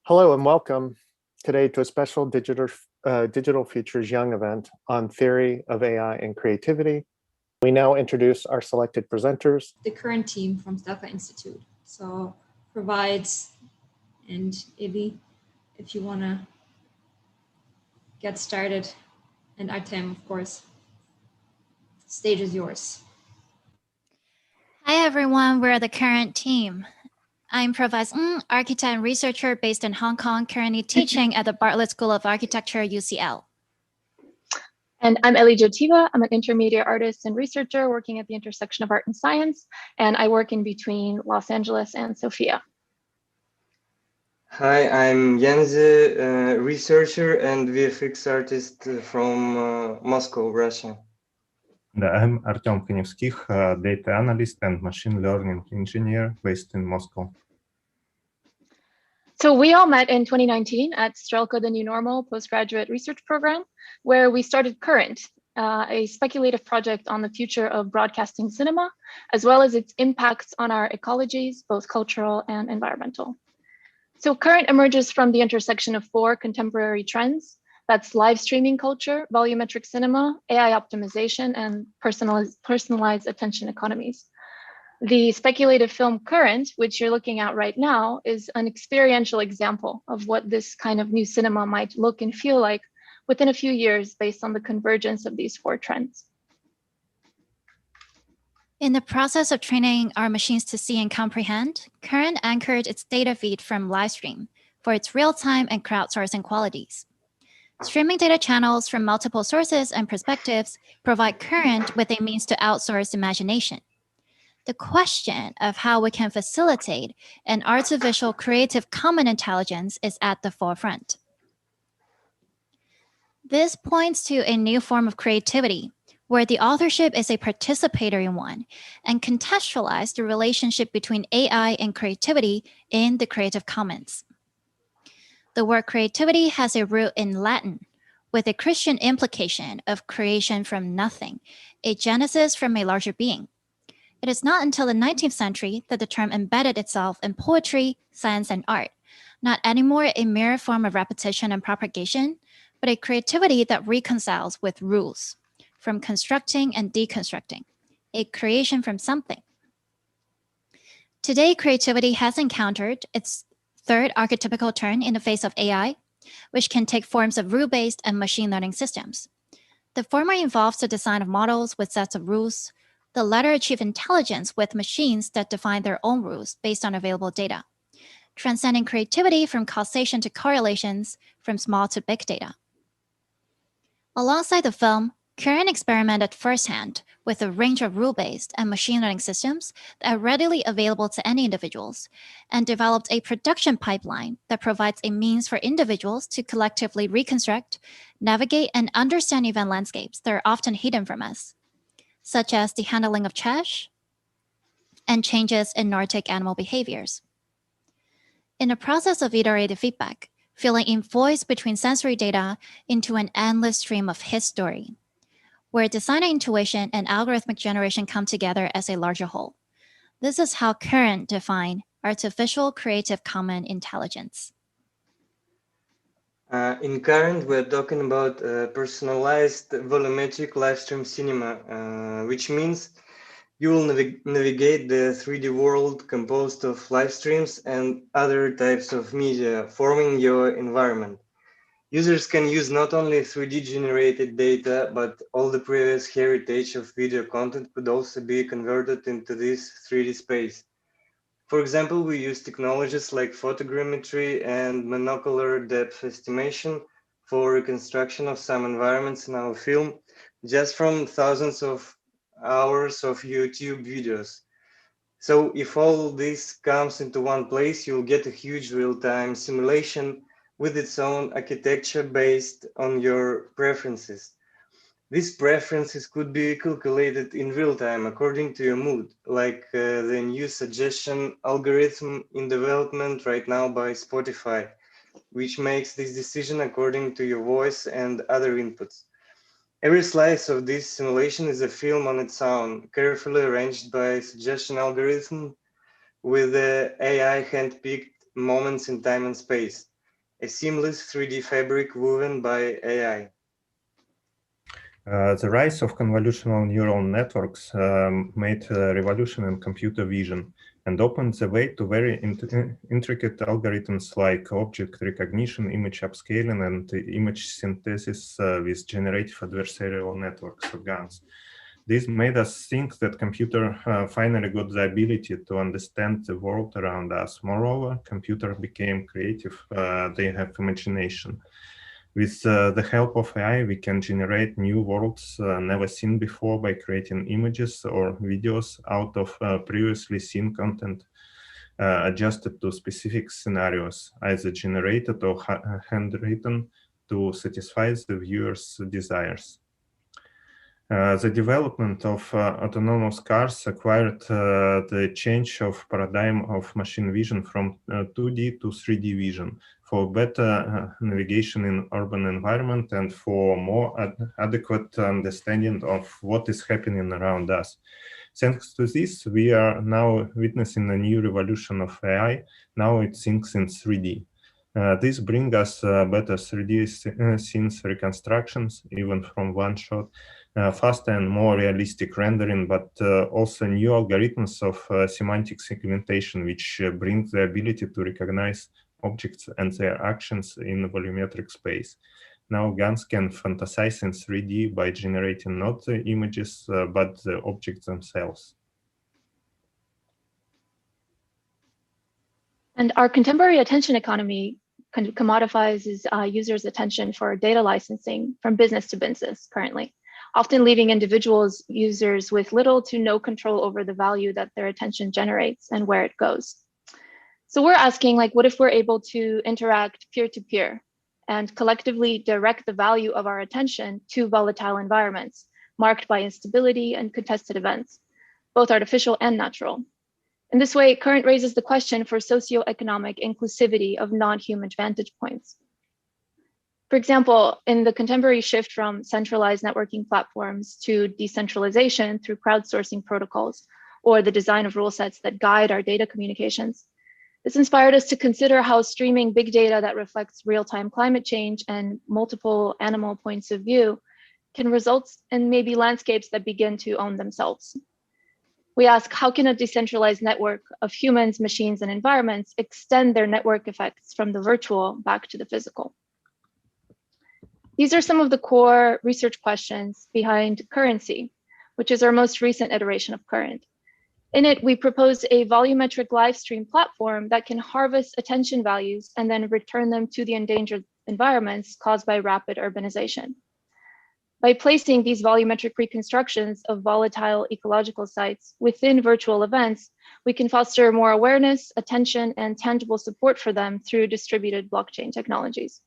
Hello and welcome today to a special Digital Futures Young event on theory of AI and creativity. We now introduce our selected presenters. The current team from Stanford Institute. So provides, and Ili, if you want to get started, and Artem, of course, stage is yours. Hi, everyone. We're the current team. I'm Professor Ng, architect and researcher based in Hong Kong, currently teaching at the Bartlett School of Architecture, UCL. And I'm Ellie Jotiva. I'm an intermediate artist and researcher working at the intersection of art and science, and I work in between Los Angeles and Sofia. Hi, I'm Yanzi, researcher and VFX artist from Moscow, Russia. And I'm Artem Konevskih, data analyst and machine learning engineer based in Moscow. So we all met in 2019 at Strelka The New Normal postgraduate research program, where we started Current, a speculative project on the future of broadcasting cinema, as well as its impacts on our ecologies, both cultural and environmental. So Current emerges from the intersection of four contemporary trends. That's live streaming culture, volumetric cinema, AI optimization, and personalized attention economies. The speculative film Current, which you're looking at right now, is an experiential example of what this kind of new cinema might look and feel like within a few years based on the convergence of these four trends. In the process of training our machines to see and comprehend, Current anchored its data feed from livestream for its real-time and crowdsourcing qualities. Streaming data channels from multiple sources and perspectives provide Current with a means to outsource imagination. The question of how we can facilitate an artificial creative common intelligence is at the forefront. This points to a new form of creativity, where the authorship is a participatory one, and contextualize the relationship between AI and creativity in the Creative Commons. The word creativity has a root in Latin, with a Christian implication of creation from nothing, a genesis from a larger being. It is not until the 19th century that the term embedded itself in poetry, science, and art, not anymore a mere form of repetition and propagation, but a creativity that reconciles with rules, from constructing and deconstructing, a creation from something. Today, creativity has encountered its third archetypical turn in the face of AI, which can take forms of rule-based and machine learning systems. The former involves the design of models with sets of rules. The latter achieve intelligence with machines that define their own rules based on available data, transcending creativity from causation to correlations, from small to big data. Alongside the film, Current experimented firsthand with a range of rule-based and machine learning systems that are readily available to any individuals, and developed a production pipeline that provides a means for individuals to collectively reconstruct, navigate, and understand event landscapes that are often hidden from us, such as the handling of trash and changes in Nordic animal behaviors. In the process of iterative feedback, filling in voids between sensory data into an endless stream of history, where designer intuition and algorithmic generation come together as a larger whole. This is how Current define artificial creative common intelligence. In Current, we're talking about personalized volumetric live stream cinema, which means you will navigate the 3D world composed of live streams and other types of media, forming your environment. Users can use not only 3D generated data, but all the previous heritage of video content could also be converted into this 3D space. For example, we use technologies like photogrammetry and monocular depth estimation for reconstruction of some environments in our film, just from thousands of hours of YouTube videos. So if all this comes into one place, you'll get a huge real-time simulation with its own architecture based on your preferences. These preferences could be calculated in real time according to your mood, like the new suggestion algorithm in development right now by Spotify, which makes this decision according to your voice and other inputs. Every slice of this simulation is a film on its own, carefully arranged by suggestion algorithm with the AI hand-picked moments in time and space. a seamless 3D fabric woven by AI. The rise of convolutional neural networks made a revolution in computer vision and opened the way to very intricate algorithms like object recognition, image upscaling, and image synthesis with generative adversarial networks, or GANs. This made us think that computer finally got the ability to understand the world around us. Moreover, computer became creative. They have imagination. With the help of AI, we can generate new worlds never seen before by creating images or videos out of previously seen content adjusted to specific scenarios, either generated or handwritten to satisfy the viewer's desires. The development of autonomous cars acquired the change of paradigm of machine vision from 2D to 3D vision for better navigation in urban environment and for more adequate understanding of what is happening around us. Thanks to this, we are now witnessing a new revolution of AI. Now it thinks in 3D. This brings us better 3D scenes reconstructions, even from one shot, faster and more realistic rendering, but also new algorithms of semantic segmentation, which bring the ability to recognize objects and their actions in volumetric space. Now GANs can fantasize in 3D by generating not the images, but the objects themselves. And our contemporary attention economy commodifies users' attention for data licensing from business to business currently, often leaving individuals, users with little to no control over the value that their attention generates and where it goes. So we're asking, like, what if we're able to interact peer-to-peer and collectively direct the value of our attention to volatile environments marked by instability and contested events, both artificial and natural? In this way, Current raises the question for socioeconomic inclusivity of non-human vantage points. For example, in the contemporary shift from centralized networking platforms to decentralization through crowdsourcing protocols, or the design of rule sets that guide our data communications, this inspired us to consider how streaming big data that reflects real-time climate change and multiple animal points of view can result in maybe landscapes that begin to own themselves. We ask, how can a decentralized network of humans, machines, and environments extend their network effects from the virtual back to the physical? These are some of the core research questions behind Currency, which is our most recent iteration of Current. In it, we proposed a volumetric live stream platform that can harvest attention values and then return them to the endangered environments caused by rapid urbanization. By placing these volumetric reconstructions of volatile ecological sites within virtual events, we can foster more awareness, attention, and tangible support for them through distributed blockchain technologies.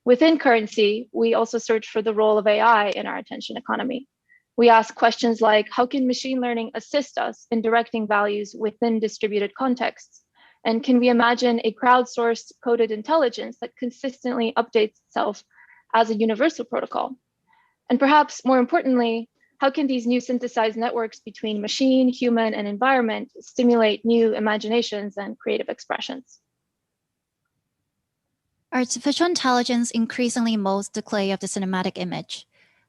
Within Currency, we also search for the role of AI in our attention economy. We ask questions like, how can machine learning assist us in directing values within distributed contexts? And can we imagine a crowdsourced coded intelligence that consistently updates itself as a universal protocol? And perhaps more importantly, how can these new synthesized networks between machine, human, and environment stimulate new imaginations and creative expressions? Artificial intelligence increasingly molds the clay of the cinematic image,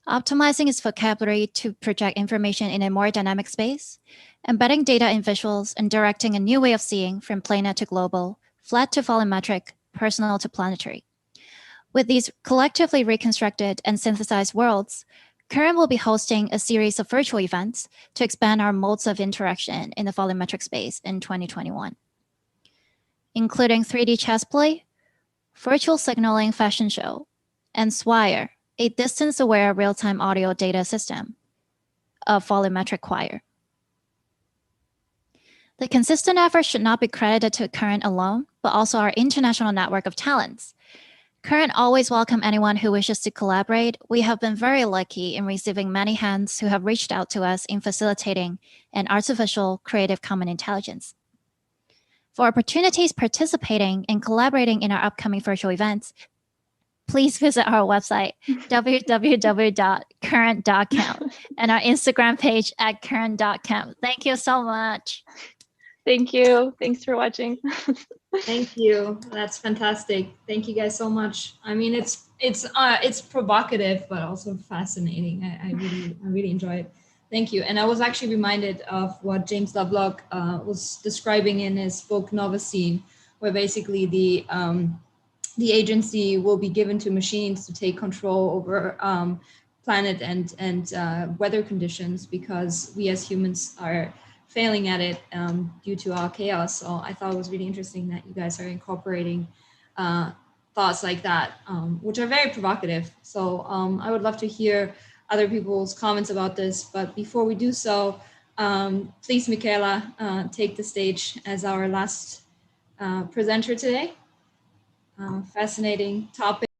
optimizing its vocabulary to project information in a more dynamic space, embedding data in visuals, and directing a new way of seeing from planar to global, flat to volumetric, personal to planetary. With these collectively reconstructed and synthesized worlds, Current will be hosting a series of virtual events to expand our modes of interaction in the volumetric space in 2021, including 3D chess play, virtual signaling fashion show, and Swire, a distance-aware real-time audio data system, a volumetric choir. The consistent effort should not be credited to Current alone, but also our international network of talents. Current always welcome anyone who wishes to collaborate. We have been very lucky in receiving many hands who have reached out to us in facilitating an artificial creative common intelligence. For opportunities participating and collaborating in our upcoming virtual events, please visit our website, www.current.camp, and our Instagram page at current.camp. Thank you so much. Thank you. Thanks for watching. Thank you. That's fantastic. Thank you guys so much. I mean, it's provocative, but also fascinating. I really enjoy it. Thank you. And I was actually reminded of what James Lovelock was describing in his book Novacine, where basically the agency will be given to machines to take control over planet and weather conditions, because we as humans are failing at it due to our chaos. So I thought it was really interesting that you guys are incorporating thoughts like that, which are very provocative. So I would love to hear other people's comments about this. But before we do so, please, Michaela, take the stage as our last presenter today. Fascinating topic.